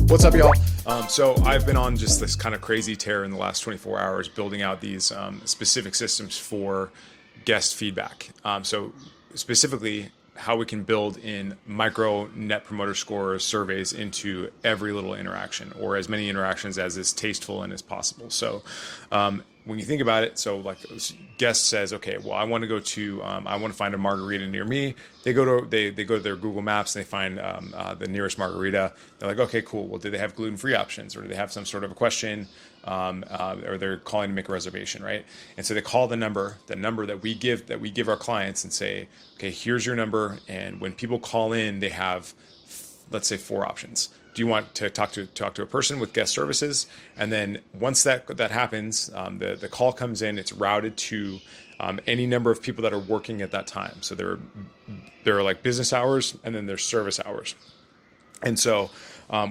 What's up, y'all? So I've been on just this kind of crazy tear in the last 24 hours building out these specific systems for guest feedback. So specifically, how we can build in micro net promoter score surveys into every little interaction, or as many interactions as is tasteful and as possible. So when you think about it, so like guest says, okay, well, I want to find a margarita near me. They go to their Google Maps and they find the nearest margarita. They're like, okay, cool. Well, do they have gluten-free options, or do they have some sort of a question, or they're calling to make a reservation, right? And so they call the number that we give our clients and say, okay, here's your number. And when people call in, they have, let's say, 4 options. Do you want to talk to a person with guest services? And then once that happens, the call comes in. It's routed to any number of people that are working at that time. So there are like business hours, and then there's service hours. And so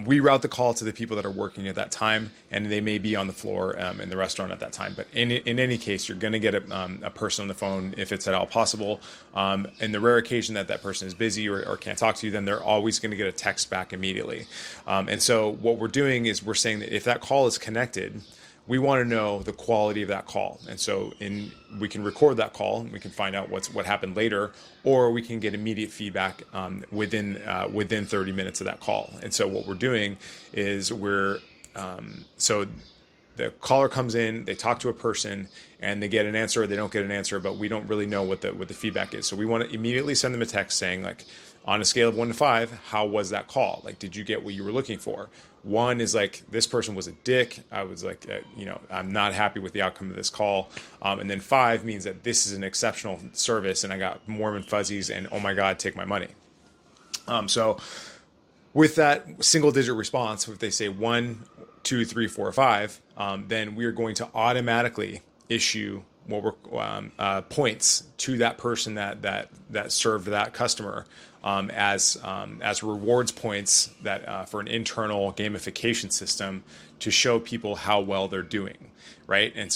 we route the call to the people that are working at that time, and they may be on the floor in the restaurant at that time. But in any case, you're going to get a person on the phone if it's at all possible. In the rare occasion that person is busy or can't talk to you, then they're always going to get a text back immediately. And so what we're doing is we're saying that if that call is connected, we want to know the quality of that call. And so we can record that call and we can find out what happened later, or we can get immediate feedback within 30 minutes of that call. And so what we're doing is so the caller comes in, they talk to a person, and they get an answer or they don't get an answer, but we don't really know what the feedback is. So we want to immediately send them a text saying, like, on a scale of 1 to 5, how was that call? Like, did you get what you were looking for? 1 is like, this person was a dick. I was like, I'm not happy with the outcome of this call. And then 5 means that this is an exceptional service and I got warm and fuzzies and, oh my God, take my money. So with that single digit response, if they say 1, 2, 3, 4, 5, then we are going to automatically issue what we're points to that person that served that customer as rewards points that for an internal gamification system to show people how well they're doing, right? And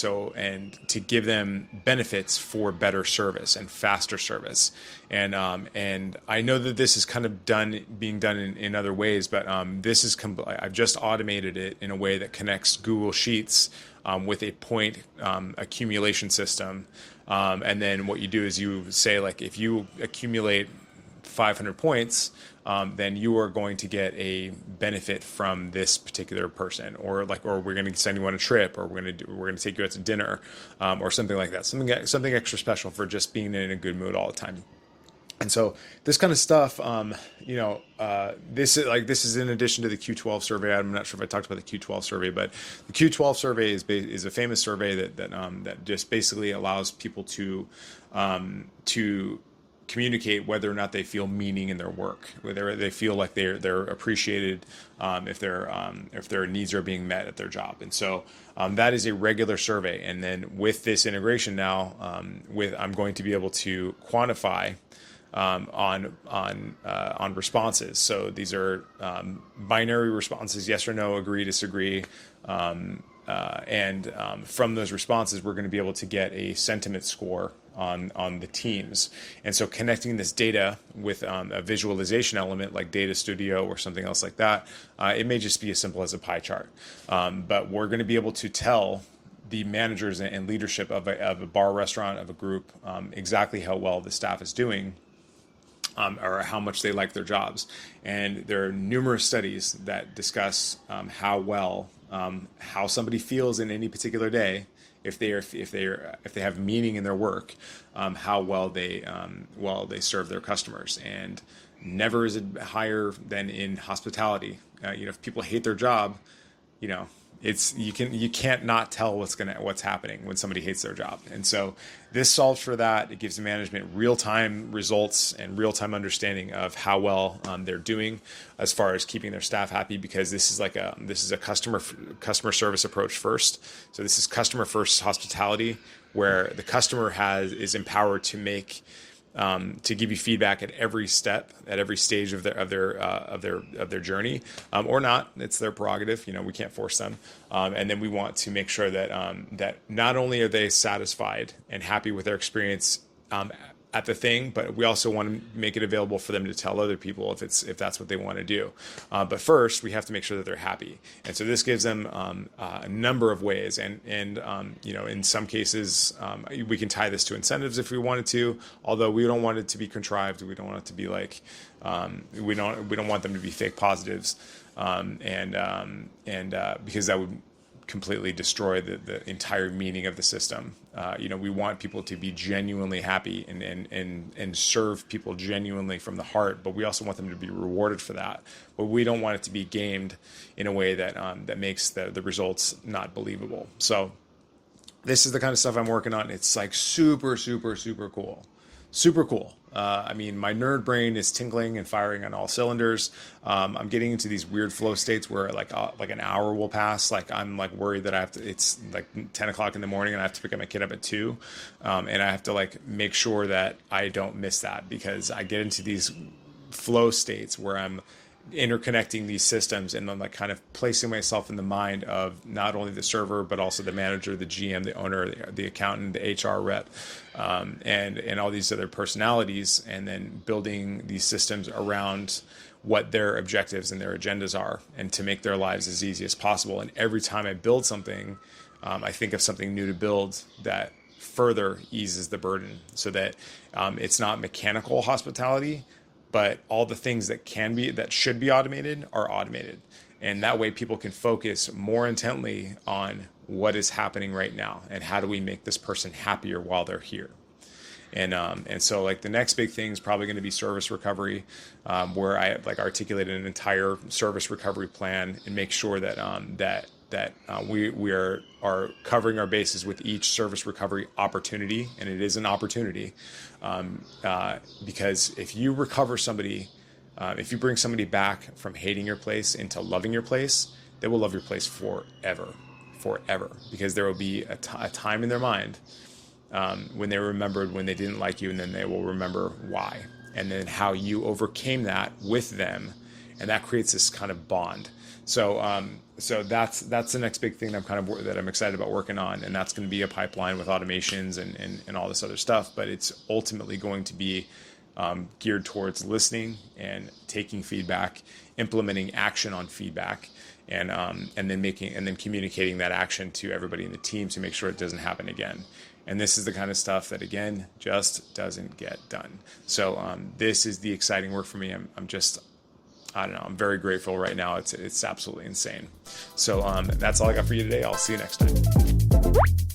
to give them benefits for better service and faster service. And I know that this is kind of being done in other ways, but I've just automated it in a way that connects Google Sheets with a point accumulation system. And then what you do is you say, like, if you accumulate 500 points, then you are going to get a benefit from this particular person, or we're going to send you on a trip, or we're going to take you out to dinner, or something like that. Something extra special for just being in a good mood all the time. And so this kind of stuff, this is in addition to the Q12 survey. I'm not sure if I talked about the Q12 survey, but the Q12 survey is a famous survey that just basically allows people to communicate whether or not they feel meaning in their work, whether they feel like they're appreciated, if their needs are being met at their job. And so that is a regular survey. And then with this integration now, I'm going to be able to quantify on responses. So these are binary responses: yes or no, agree, disagree. And from those responses, we're going to be able to get a sentiment score on the teams. And so connecting this data with a visualization element like Data Studio or something else like that, it may just be as simple as a pie chart. But we're going to be able to tell the managers and leadership of a bar, restaurant, of a group, exactly how well the staff is doing, or how much they like their jobs. And there are numerous studies that discuss how somebody feels in any particular day, if they have meaning in their work, how well they serve their customers. And never is it higher than in hospitality. If people hate their job, you can't not tell what's happening when somebody hates their job. And so this solves for that. It gives the management real-time results and real-time understanding of how well they're doing as far as keeping their staff happy, because this is a customer service approach first. So this is customer first hospitality, where the customer is empowered to give you feedback at every step, at every stage of their journey, or not. It's their prerogative. We can't force them. And then we want to make sure that not only are they satisfied and happy with their experience at the thing, but we also want to make it available for them to tell other people if that's what they want to do. But first, we have to make sure that they're happy, and so this gives them a number of ways. And in some cases, we can tie this to incentives if we wanted to. Although we don't want it to be contrived, we don't want it to be like we don't want them to be fake positives, because that would completely destroy the entire meaning of the system. We want people to be genuinely happy and serve people genuinely from the heart, but we also want them to be rewarded for that. But we don't want it to be gamed in a way that makes the results not believable. So this is the kind of stuff I'm working on. It's like super, super, super cool. Super cool. My nerd brain is tinkling and firing on all cylinders. I'm getting into these weird flow states where like an hour will pass. Like I'm like worried that it's like 10 o'clock in the morning and I have to pick up my kid up at 2. And I have to like make sure that I don't miss that, because I get into these flow states where I'm interconnecting these systems and then like kind of placing myself in the mind of not only the server, but also the manager, the GM, the owner, the accountant, the HR rep, and all these other personalities, and then building these systems around what their objectives and their agendas are, and to make their lives as easy as possible. And every time I build something, I think of something new to build that further eases the burden, so that it's not mechanical hospitality, but all the things that should be automated are automated. And that way people can focus more intently on what is happening right now and how do we make this person happier while they're here. And so like the next big thing is probably going to be service recovery, where I like articulated an entire service recovery plan and make sure that we are covering our bases with each service recovery opportunity, and it is an opportunity, because if you recover somebody, if you bring somebody back from hating your place into loving your place, they will love your place forever, because there will be a time in their mind when they remembered when they didn't like you, and then they will remember why, and then how you overcame that with them, and that creates this kind of bond. So that's the next big thing that I'm excited about working on, and that's going to be a pipeline with automations and all this other stuff. But it's ultimately going to be geared towards listening and taking feedback, implementing action on feedback, and then communicating that action to everybody in the team to make sure it doesn't happen again. And this is the kind of stuff that, again, just doesn't get done. So this is the exciting work for me. I don't know. I'm very grateful right now. It's absolutely insane. So that's all I got for you today. I'll see you next time.